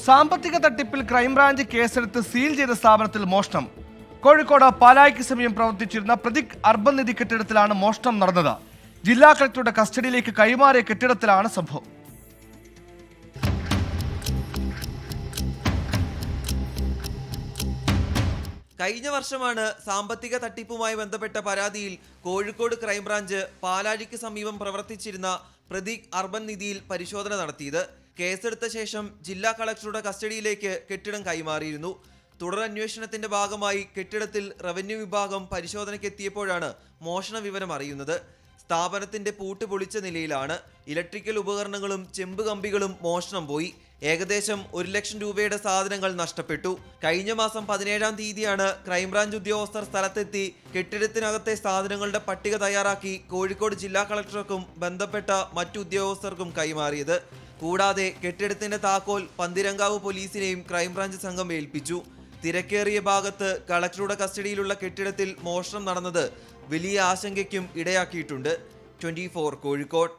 സാമ്പത്തിക തട്ടിപ്പിൽ ക്രൈംബ്രാഞ്ച് കേസെടുത്ത് സീൽ ചെയ്ത സ്ഥാപനത്തിൽ മോഷണം. കോഴിക്കോട് പാലായ്ക്ക് സമീപം പ്രവർത്തിച്ചിരുന്ന പ്രതീക് അർബൻ നിധി കെട്ടിടത്തിലാണ് മോഷണം നടന്നത്. ജില്ലാ കളക്ടറുടെ കസ്റ്റഡിയിലേക്ക് കൈമാറിയ കെട്ടിടത്തിലാണ് സംഭവം. കഴിഞ്ഞ വർഷമാണ് സാമ്പത്തിക തട്ടിപ്പുമായി ബന്ധപ്പെട്ട പരാതിയിൽ കോഴിക്കോട് ക്രൈംബ്രാഞ്ച് പാലാഴിക്ക് സമീപം പ്രവർത്തിച്ചിരുന്ന പ്രതീക് അർബൻ നിധിയിൽ പരിശോധന നടത്തിയത്. കേസെടുത്ത ശേഷം ജില്ലാ കളക്ടറുടെ കസ്റ്റഡിയിലേക്ക് കെട്ടിടം കൈമാറിയിരുന്നു. തുടരന്വേഷണത്തിന്റെ ഭാഗമായി കെട്ടിടത്തിൽ റവന്യൂ വിഭാഗം പരിശോധനയ്ക്കെത്തിയപ്പോഴാണ് മോഷണ വിവരം അറിയുന്നത്. സ്ഥാപനത്തിന്റെ പൂട്ട് പൊളിച്ച നിലയിലാണ്. ഇലക്ട്രിക്കൽ ഉപകരണങ്ങളും ചെമ്പ് കമ്പികളും മോഷണം പോയി. ഏകദേശം 1 ലക്ഷം രൂപയുടെ സാധനങ്ങൾ നഷ്ടപ്പെട്ടു. കഴിഞ്ഞ മാസം 17-ാം തീയതിയാണ് ക്രൈംബ്രാഞ്ച് ഉദ്യോഗസ്ഥർ സ്ഥലത്തെത്തി കെട്ടിടത്തിനകത്തെ സാധനങ്ങളുടെ പട്ടിക തയ്യാറാക്കി കോഴിക്കോട് ജില്ലാ കളക്ടർക്കും ബന്ധപ്പെട്ട മറ്റു ഉദ്യോഗസ്ഥർക്കും കൈമാറിയത്. കൂടാതെ കെട്ടിടത്തിന്റെ താക്കോൽ പന്തിരങ്കാവ് പോലീസിനെയും ക്രൈംബ്രാഞ്ച് സംഘം ഏൽപ്പിച്ചു. തിരക്കേറിയ ഭാഗത്ത് കളക്ടറുടെ കസ്റ്റഡിയിലുള്ള കെട്ടിടത്തിൽ മോഷണം നടന്നത് വലിയ ആശങ്കയ്ക്കും ഇടയാക്കിയിട്ടുണ്ട്. 24 കോഴിക്കോട്.